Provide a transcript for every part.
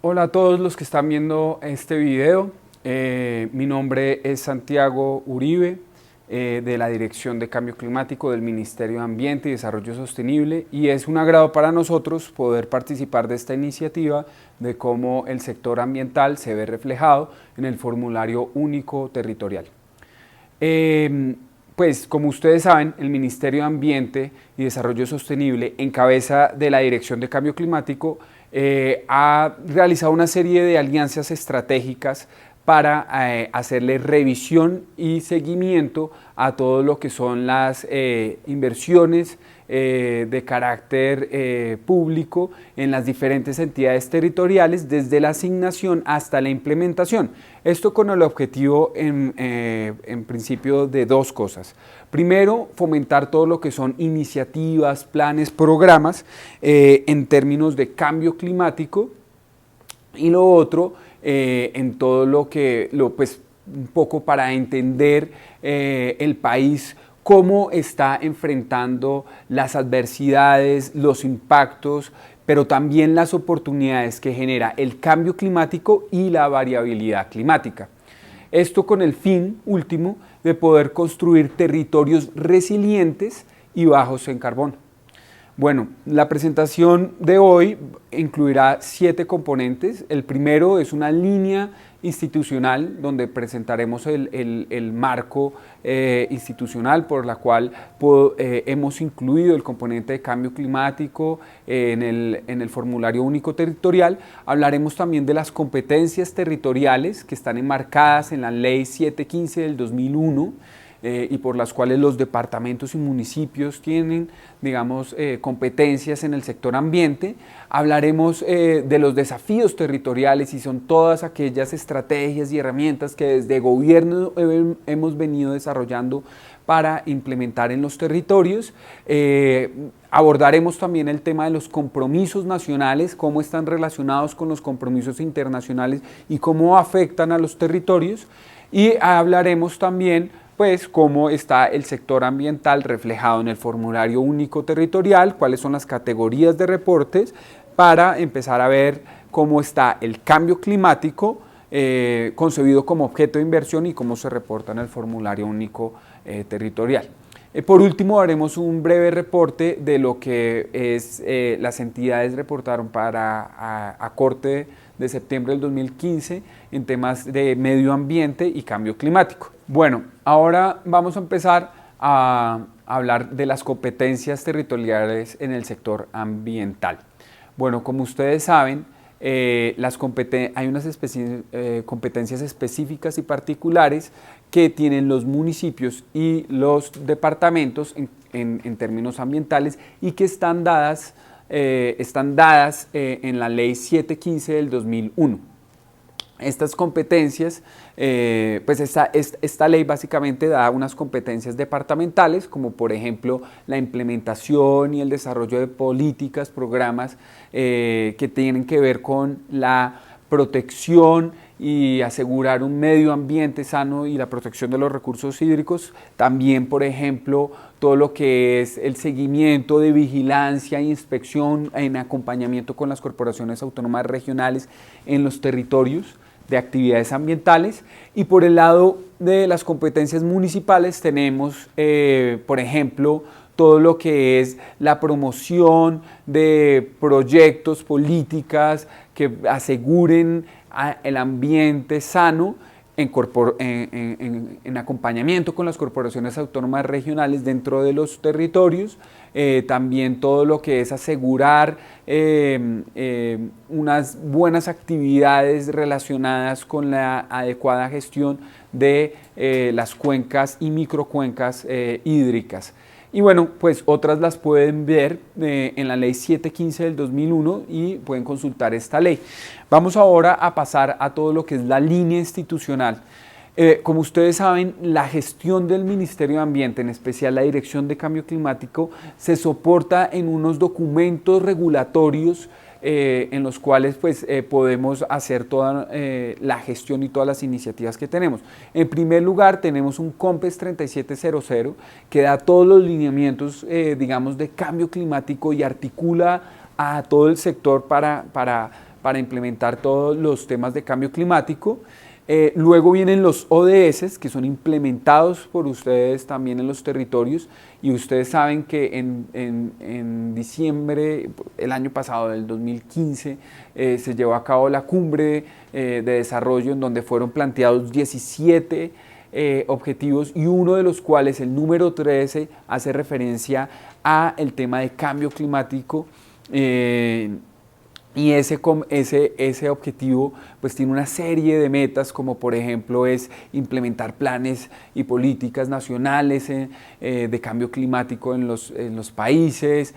Hola a todos los que están viendo este video. Mi nombre es Santiago Uribe, de la Dirección de Cambio Climático del Ministerio de Ambiente y Desarrollo Sostenible, y es un agrado para nosotros poder participar de esta iniciativa de cómo el sector ambiental se ve reflejado en el formulario único territorial. Pues como ustedes saben, el Ministerio de Ambiente y Desarrollo Sostenible, en cabeza de la Dirección de Cambio Climático, ha realizado una serie de alianzas estratégicas para hacerle revisión y seguimiento a todo lo que son las inversiones de carácter público en las diferentes entidades territoriales, desde la asignación hasta la implementación. Esto con el objetivo en principio de dos cosas. Primero, fomentar todo lo que son iniciativas, planes, programas en términos de cambio climático, y lo otro en todo lo que, pues un poco para entender el país, cómo está enfrentando las adversidades, los impactos, pero también las oportunidades que genera el cambio climático y la variabilidad climática. Esto con el fin último de poder construir territorios resilientes y bajos en carbono. Bueno, la presentación de hoy incluirá 7 componentes. El primero es una línea institucional donde presentaremos el marco institucional por la cual hemos incluido el componente de cambio climático en el formulario único territorial. Hablaremos también de las competencias territoriales que están enmarcadas en la Ley 715 del 2001, y por las cuales los departamentos y municipios tienen, digamos, competencias en el sector ambiente. Hablaremos de los desafíos territoriales, y son todas aquellas estrategias y herramientas que desde gobierno hemos venido desarrollando para implementar en los territorios. Abordaremos también el tema de los compromisos nacionales, cómo están relacionados con los compromisos internacionales y cómo afectan a los territorios. Y hablaremos también pues cómo está el sector ambiental reflejado en el formulario único territorial, cuáles son las categorías de reportes, para empezar a ver cómo está el cambio climático concebido como objeto de inversión y cómo se reporta en el formulario único territorial. Por último, haremos un breve reporte de lo que las entidades reportaron para a corte de septiembre del 2015 en temas de medio ambiente y cambio climático. Bueno, ahora vamos a empezar a hablar de las competencias territoriales en el sector ambiental. Bueno, como ustedes saben, hay unas competencias específicas y particulares que tienen los municipios y los departamentos en términos ambientales, y que están dadas en la Ley 715 del 2001. Estas competencias, pues esta ley básicamente da unas competencias departamentales, como por ejemplo la implementación y el desarrollo de políticas, programas que tienen que ver con la protección y asegurar un medio ambiente sano y la protección de los recursos hídricos. También, por ejemplo, todo lo que es el seguimiento de vigilancia e inspección en acompañamiento con las corporaciones autónomas regionales en los territorios de actividades ambientales. Y por el lado de las competencias municipales tenemos, por ejemplo, todo lo que es la promoción de proyectos, políticas que aseguren el ambiente sano en acompañamiento con las corporaciones autónomas regionales dentro de los territorios. También todo lo que es asegurar unas buenas actividades relacionadas con la adecuada gestión de las cuencas y microcuencas hídricas. Y bueno, pues otras las pueden ver en la Ley 715 del 2001 y pueden consultar esta ley. Vamos ahora a pasar a todo lo que es la línea institucional. Como ustedes saben, la gestión del Ministerio de Ambiente, en especial la Dirección de Cambio Climático, se soporta en unos documentos regulatorios en los cuales pues, podemos hacer toda la gestión y todas las iniciativas que tenemos. En primer lugar, tenemos un COMPES 3700 que da todos los lineamientos, digamos, de cambio climático y articula a todo el sector para para implementar todos los temas de cambio climático. Luego vienen los ODS, que son implementados por ustedes también en los territorios, y ustedes saben que en diciembre, el año pasado, del 2015, se llevó a cabo la cumbre de desarrollo en donde fueron planteados 17 objetivos, y uno de los cuales, el número 13, hace referencia a el tema de cambio climático. Y ese objetivo pues tiene una serie de metas, como por ejemplo es implementar planes y políticas nacionales de cambio climático en los países.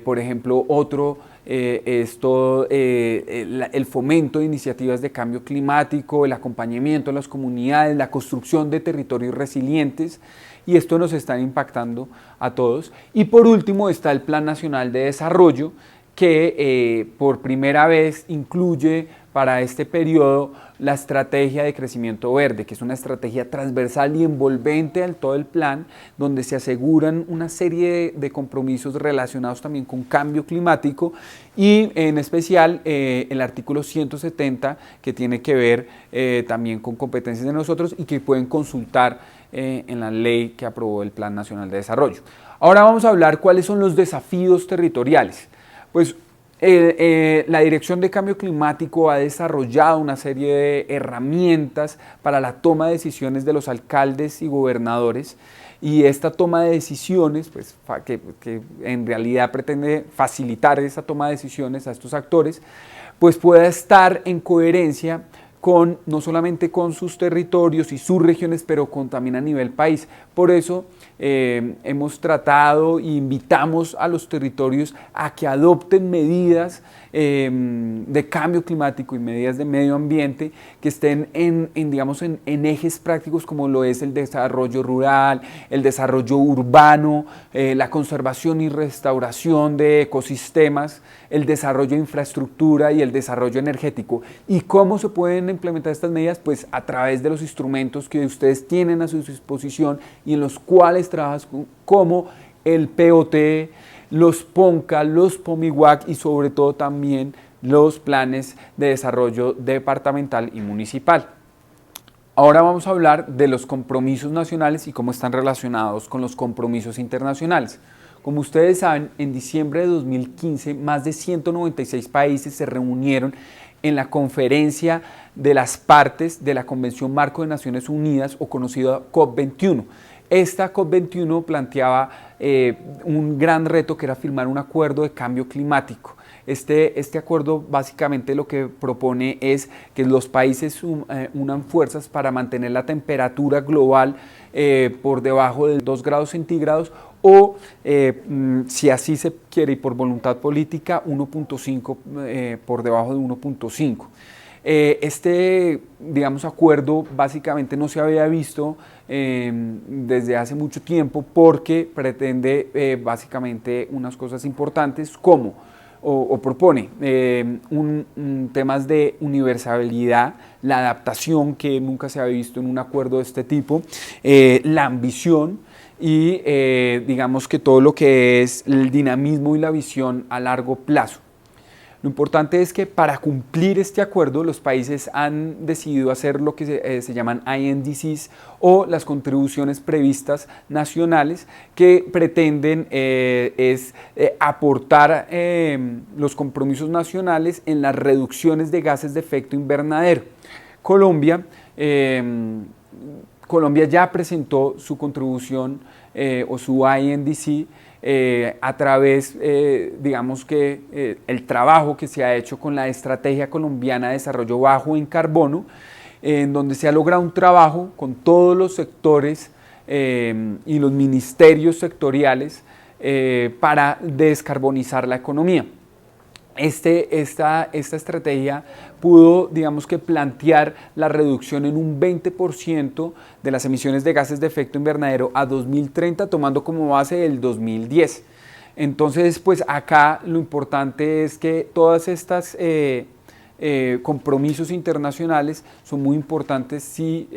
Por ejemplo, otro es todo el fomento de iniciativas de cambio climático, el acompañamiento a las comunidades, la construcción de territorios resilientes, y esto nos está impactando a todos. Y por último está el Plan Nacional de Desarrollo, que por primera vez incluye para este periodo la estrategia de crecimiento verde, que es una estrategia transversal y envolvente al todo el plan, donde se aseguran una serie de compromisos relacionados también con cambio climático, y en especial el artículo 170, que tiene que ver también con competencias de nosotros y que pueden consultar en la ley que aprobó el Plan Nacional de Desarrollo. Ahora vamos a hablar cuáles son los desafíos territoriales. Pues la Dirección de Cambio Climático ha desarrollado una serie de herramientas para la toma de decisiones de los alcaldes y gobernadores, y esta toma de decisiones, pues, que en realidad pretende facilitar esa toma de decisiones a estos actores, pues pueda estar en coherencia con, no solamente con sus territorios y sus regiones, pero también a nivel país. Por eso hemos tratado e invitamos a los territorios a que adopten medidas de cambio climático y medidas de medio ambiente que estén en ejes prácticos, como lo es el desarrollo rural, el desarrollo urbano, la conservación y restauración de ecosistemas, el desarrollo de infraestructura y el desarrollo energético. ¿Y cómo se pueden implementar estas medidas? Pues a través de los instrumentos que ustedes tienen a su disposición y en los cuales trabajan, como el POT, los PONCA, los POMIWAC y sobre todo también los planes de desarrollo departamental y municipal. Ahora vamos a hablar de los compromisos nacionales y cómo están relacionados con los compromisos internacionales. Como ustedes saben, en diciembre de 2015, más de 196 países se reunieron en la conferencia de las partes de la Convención Marco de Naciones Unidas, o conocida COP21. Esta COP21 planteaba un gran reto, que era firmar un acuerdo de cambio climático. Este acuerdo básicamente lo que propone es que los países unan fuerzas para mantener la temperatura global por debajo de 2 grados centígrados, o si así se quiere y por voluntad política, 1.5 por debajo de 1.5. Acuerdo básicamente no se había visto desde hace mucho tiempo, porque pretende básicamente unas cosas importantes, como propone temas de universalidad, la adaptación, que nunca se había visto en un acuerdo de este tipo, la ambición y digamos que todo lo que es el dinamismo y la visión a largo plazo. Lo importante es que para cumplir este acuerdo los países han decidido hacer lo que se llaman INDCs, o las contribuciones previstas nacionales, que pretenden aportar los compromisos nacionales en las reducciones de gases de efecto invernadero. Colombia ya presentó su contribución o su INDC a través, el trabajo que se ha hecho con la Estrategia Colombiana de Desarrollo Bajo en Carbono, en donde se ha logrado un trabajo con todos los sectores y los ministerios sectoriales para descarbonizar la economía. Esta estrategia pudo, plantear la reducción en un 20% de las emisiones de gases de efecto invernadero a 2030, tomando como base el 2010. Entonces, pues acá lo importante es que todas estas compromisos internacionales son muy importantes si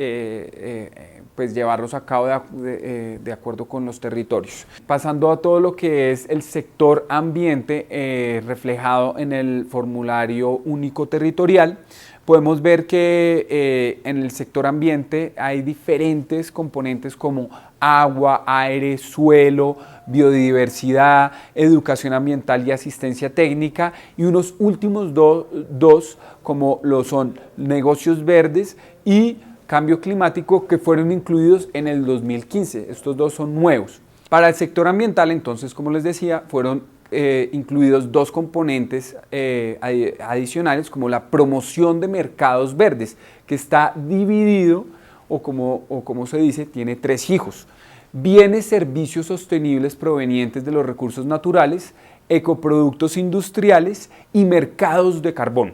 pues llevarlos a cabo de acuerdo con los territorios. Pasando a todo lo que es el sector ambiente reflejado en el formulario único territorial, podemos ver que en el sector ambiente hay diferentes componentes como agua, aire, suelo, biodiversidad, educación ambiental y asistencia técnica, y unos últimos dos como lo son negocios verdes y cambio climático, que fueron incluidos en el 2015. Estos dos son nuevos. Para el sector ambiental, entonces, como les decía, fueron incluidos dos componentes adicionales, como la promoción de mercados verdes, que está dividido, o como se dice, tiene tres hijos: bienes, servicios sostenibles provenientes de los recursos naturales, ecoproductos industriales y mercados de carbón.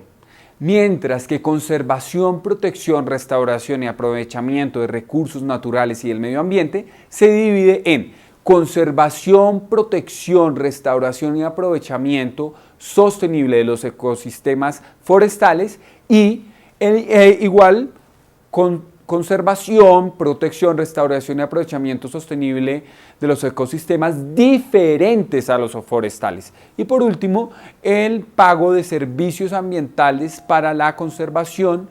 Mientras que conservación, protección, restauración y aprovechamiento de recursos naturales y del medio ambiente se divide en conservación, protección, restauración y aprovechamiento sostenible de los ecosistemas forestales y igual conservación, protección, restauración y aprovechamiento sostenible de los ecosistemas diferentes a los forestales. Y por último, el pago de servicios ambientales para la conservación,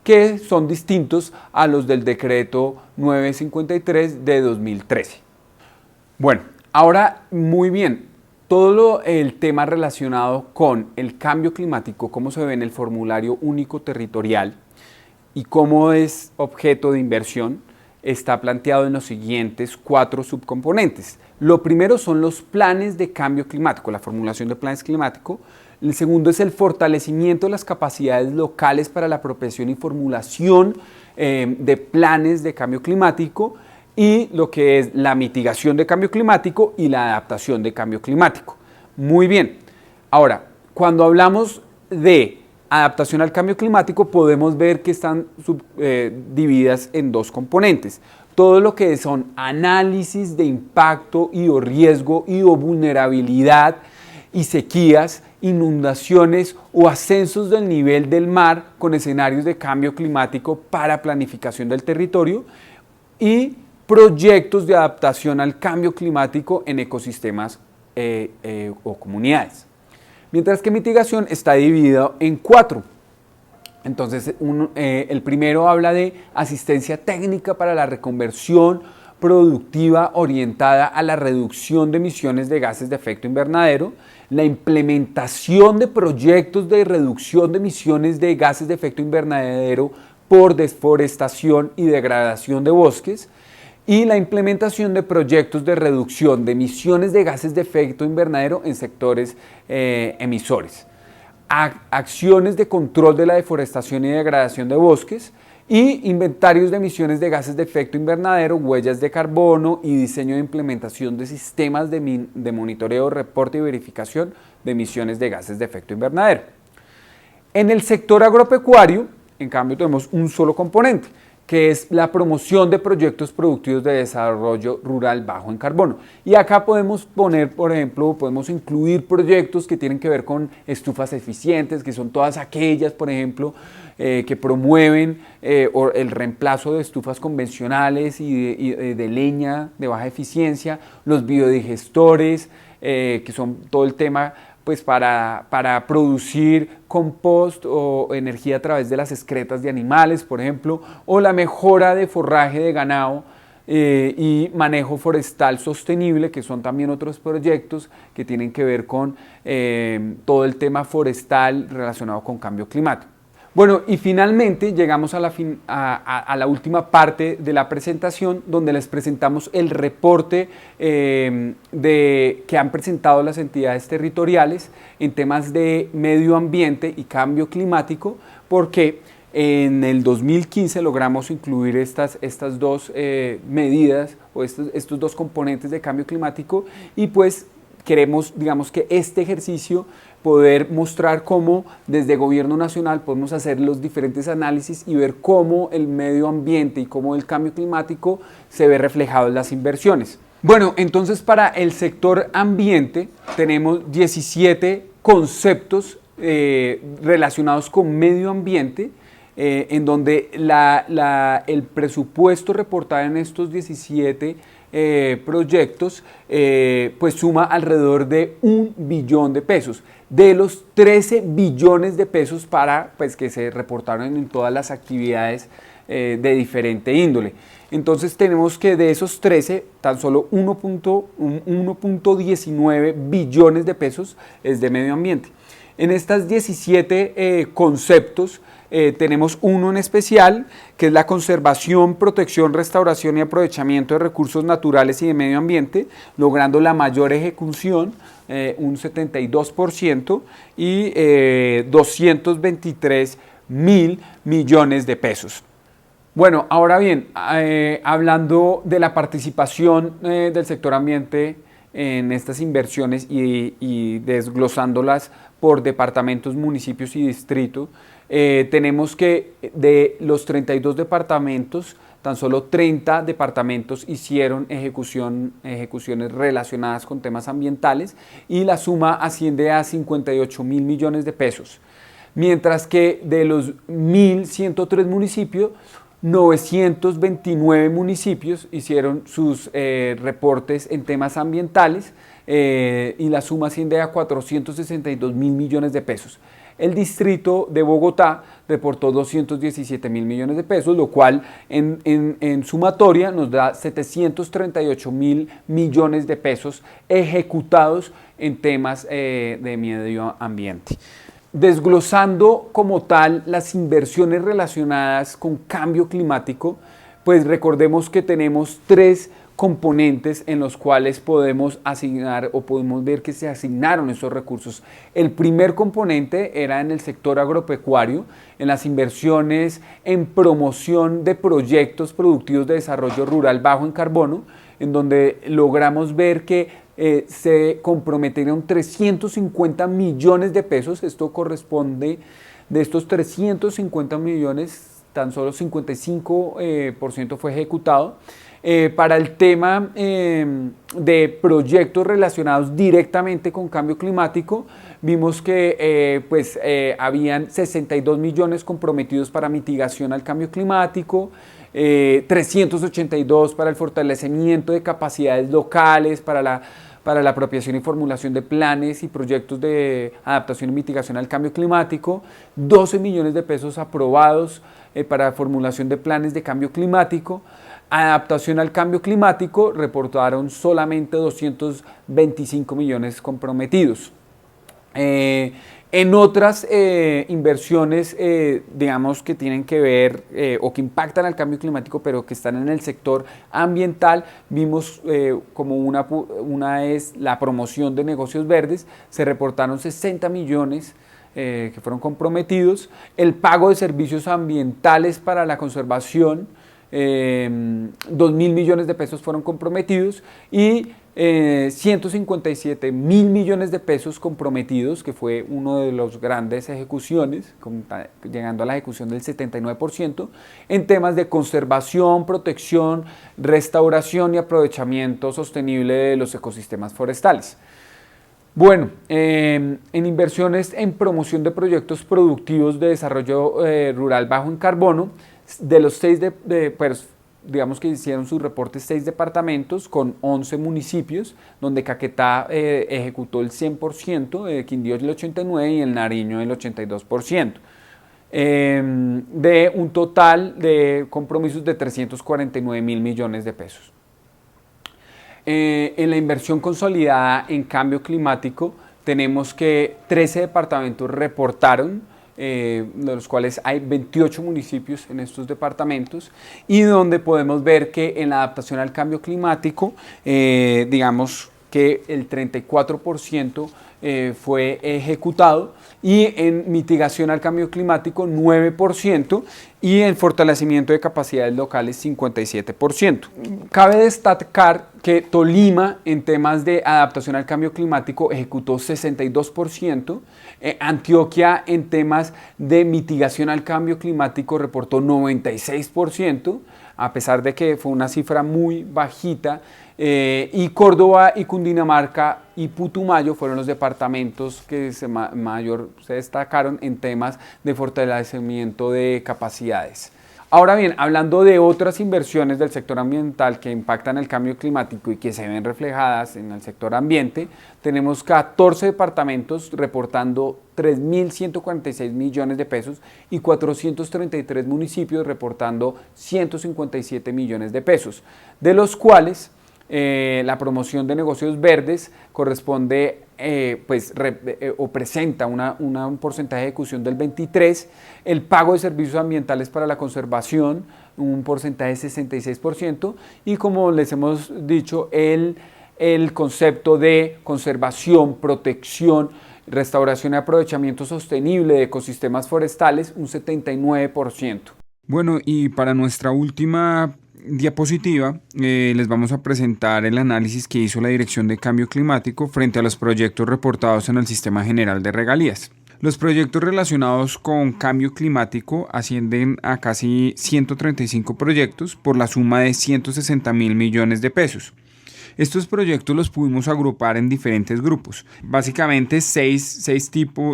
que son distintos a los del decreto 953 de 2013. Bueno, ahora muy bien, todo el tema relacionado con el cambio climático, cómo se ve en el formulario único territorial y cómo es objeto de inversión, está planteado en los siguientes 4 subcomponentes. Lo primero son los planes de cambio climático, la formulación de planes climáticos. El segundo es el fortalecimiento de las capacidades locales para la apropiación y formulación de planes de cambio climático, y lo que es la mitigación de cambio climático y la adaptación de cambio climático. Muy bien. Ahora, cuando hablamos de adaptación al cambio climático, podemos ver que están divididas en dos componentes. Todo lo que son análisis de impacto y o riesgo y o vulnerabilidad y sequías, inundaciones o ascensos del nivel del mar con escenarios de cambio climático para planificación del territorio, y proyectos de adaptación al cambio climático en ecosistemas o comunidades. Mientras que mitigación está dividido en 4. Entonces, el primero habla de asistencia técnica para la reconversión productiva orientada a la reducción de emisiones de gases de efecto invernadero, la implementación de proyectos de reducción de emisiones de gases de efecto invernadero por deforestación y degradación de bosques, y la implementación de proyectos de reducción de emisiones de gases de efecto invernadero en sectores emisores, acciones de control de la deforestación y degradación de bosques, y inventarios de emisiones de gases de efecto invernadero, huellas de carbono y diseño de implementación de sistemas de monitoreo, reporte y verificación de emisiones de gases de efecto invernadero. En el sector agropecuario, en cambio, tenemos un solo componente, que es la promoción de proyectos productivos de desarrollo rural bajo en carbono. Y acá podemos poner, por ejemplo, podemos incluir proyectos que tienen que ver con estufas eficientes, que son todas aquellas, por ejemplo, que promueven el reemplazo de estufas convencionales y de leña de baja eficiencia, los biodigestores, que son todo el tema pues para producir compost o energía a través de las excretas de animales, por ejemplo, o la mejora de forraje de ganado y manejo forestal sostenible, que son también otros proyectos que tienen que ver con todo el tema forestal relacionado con cambio climático. Bueno, y finalmente llegamos a la última parte de la presentación, donde les presentamos el reporte que han presentado las entidades territoriales en temas de medio ambiente y cambio climático, porque en el 2015 logramos incluir estas dos medidas o estos dos componentes de cambio climático, y pues queremos, digamos, que este ejercicio poder mostrar cómo desde gobierno nacional podemos hacer los diferentes análisis y ver cómo el medio ambiente y cómo el cambio climático se ve reflejado en las inversiones. Bueno, entonces para el sector ambiente tenemos 17 conceptos relacionados con medio ambiente, en donde el presupuesto reportado en estos 17 proyectos pues suma alrededor de 1 billón de pesos, de los 13 billones de pesos pues, que se reportaron en todas las actividades de diferente índole. Entonces tenemos que de esos 13, tan solo 1.19 billones de pesos es de medio ambiente. En estas 17 conceptos tenemos uno en especial, que es la conservación, protección, restauración y aprovechamiento de recursos naturales y de medio ambiente, logrando la mayor ejecución, un 72%, y 223.000 millones de pesos. Bueno, ahora bien, hablando de la participación del sector ambiente en estas inversiones y desglosándolas por departamentos, municipios y distritos, tenemos que de los 32 departamentos, tan solo 30 departamentos hicieron ejecuciones relacionadas con temas ambientales y la suma asciende a 58.000 millones de pesos. Mientras que de los 1.103 municipios, 929 municipios hicieron sus reportes en temas ambientales y la suma asciende a 462.000 millones de pesos. El distrito de Bogotá reportó 217.000 millones de pesos, lo cual en sumatoria nos da 738.000 millones de pesos ejecutados en temas de medio ambiente. Desglosando como tal las inversiones relacionadas con cambio climático, pues recordemos que tenemos 3 componentes en los cuales podemos asignar o podemos ver que se asignaron esos recursos. El primer componente era en el sector agropecuario, en las inversiones en promoción de proyectos productivos de desarrollo rural bajo en carbono, en donde logramos ver que se comprometieron 350 millones de pesos. Esto corresponde, de estos 350 millones, tan solo 55% fue ejecutado. Para el tema de proyectos relacionados directamente con cambio climático, vimos que habían 62 millones comprometidos para mitigación al cambio climático, 382 para el fortalecimiento de capacidades locales, para la apropiación y formulación de planes y proyectos de adaptación y mitigación al cambio climático, 12 millones de pesos aprobados para formulación de planes de cambio climático. Adaptación al cambio climático reportaron solamente 225 millones comprometidos. En otras inversiones, digamos, que tienen que ver o que impactan al cambio climático, pero que están en el sector ambiental, vimos como una es la promoción de negocios verdes, se reportaron 60 millones que fueron comprometidos, el pago de servicios ambientales para la conservación, 2.000 millones de pesos fueron comprometidos y 157.000 millones de pesos comprometidos, que fue uno de los grandes ejecuciones, llegando a la ejecución del 79%, en temas de conservación, protección, restauración y aprovechamiento sostenible de los ecosistemas forestales. Bueno, en inversiones en promoción de proyectos productivos de desarrollo rural bajo en carbono, de los 6 pues, digamos que hicieron sus reportes 6 departamentos con 11 municipios, donde Caquetá ejecutó el 100%, Quindío el 89% y el Nariño el 82%, de un total de compromisos de 349.000 millones de pesos. En la inversión consolidada en cambio climático tenemos que 13 departamentos reportaron, de los cuales hay 28 municipios en estos departamentos, y donde podemos ver que en la adaptación al cambio climático, digamos que el 34% fue ejecutado, y en mitigación al cambio climático 9%, y en fortalecimiento de capacidades locales 57%. Cabe destacar que Tolima en temas de adaptación al cambio climático ejecutó 62%, Antioquia en temas de mitigación al cambio climático reportó 96%, a pesar de que fue una cifra muy bajita, y Córdoba y Cundinamarca y Putumayo fueron los departamentos que mayor se destacaron en temas de fortalecimiento de capacidades. Ahora bien, hablando de otras inversiones del sector ambiental que impactan el cambio climático y que se ven reflejadas en el sector ambiente, tenemos 14 departamentos reportando 3.146 millones de pesos y 433 municipios reportando 157 millones de pesos, de los cuales la promoción de negocios verdes corresponde o presenta un porcentaje de ejecución del 23%, el pago de servicios ambientales para la conservación un porcentaje de 66% y, como les hemos dicho, el concepto de conservación, protección, restauración y aprovechamiento sostenible de ecosistemas forestales un 79%. Bueno, y para nuestra última diapositiva les vamos a presentar el análisis que hizo la Dirección de Cambio Climático frente a los proyectos reportados en el Sistema General de Regalías. Los proyectos relacionados con cambio climático ascienden a casi 135 proyectos por la suma de 160.000 millones de pesos. Estos proyectos los pudimos agrupar en diferentes grupos, básicamente seis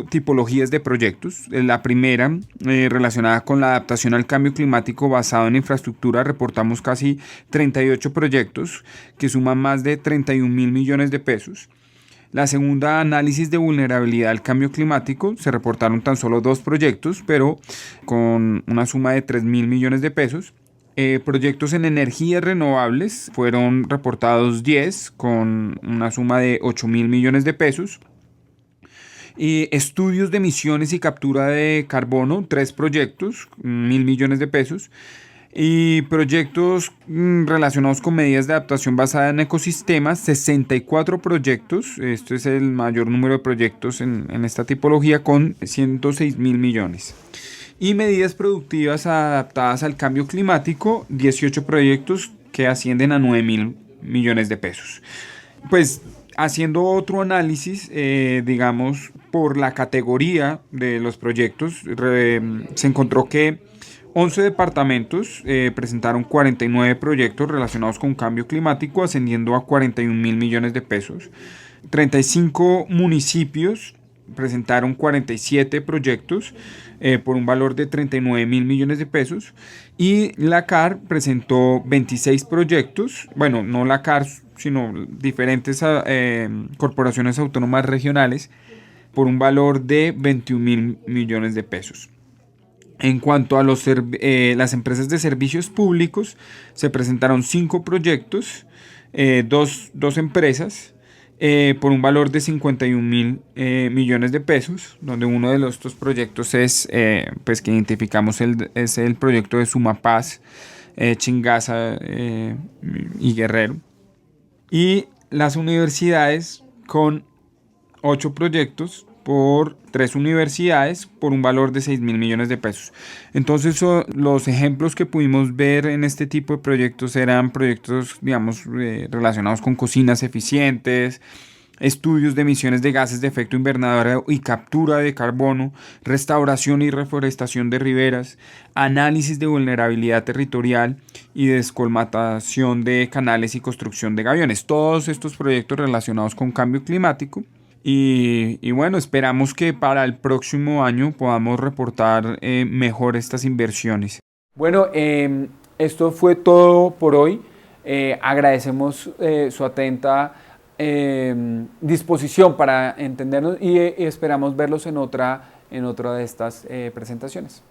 tipologías de proyectos. La primera, relacionada con la adaptación al cambio climático basado en infraestructura, reportamos casi 38 proyectos que suman más de 31.000 millones de pesos. La segunda, análisis de vulnerabilidad al cambio climático, se reportaron tan solo 2 proyectos, pero con una suma de 3.000 millones de pesos. Proyectos en energías renovables fueron reportados 10 con una suma de 8.000 millones de pesos. Estudios de emisiones y captura de carbono, 3 proyectos, 1.000 millones de pesos. Y proyectos relacionados con medidas de adaptación basada en ecosistemas, 64 proyectos. Este es el mayor número de proyectos en esta tipología, con 106.000 millones. Y medidas productivas adaptadas al cambio climático, 18 proyectos que ascienden a 9.000 millones de pesos. Pues haciendo otro análisis, digamos, por la categoría de los proyectos, se encontró que 11 departamentos presentaron 49 proyectos relacionados con cambio climático, ascendiendo a 41.000 millones de pesos. 35 municipios presentaron 47 proyectos por un valor de 39.000 millones de pesos, y la CAR presentó 26 proyectos, bueno, no la CAR, sino diferentes corporaciones autónomas regionales, por un valor de 21.000 millones de pesos. En cuanto a las empresas de servicios públicos, se presentaron 5 proyectos, dos empresas, por un valor de 51.000 millones de pesos, donde uno de estos proyectos es, pues que identificamos es el proyecto de Sumapaz, Chingaza y Guerrero. Y las universidades con 8 proyectos por 3 universidades por un valor de 6.000 millones de pesos. Entonces los ejemplos que pudimos ver en este tipo de proyectos eran proyectos, digamos, relacionados con cocinas eficientes, estudios de emisiones de gases de efecto invernadero y captura de carbono, restauración y reforestación de riberas, análisis de vulnerabilidad territorial y descolmatación de canales y construcción de gaviones. Todos estos proyectos relacionados con cambio climático. Y bueno, esperamos que para el próximo año podamos reportar mejor estas inversiones. Bueno, esto fue todo por hoy. Agradecemos su atenta disposición para entendernos y esperamos verlos en otra de estas presentaciones.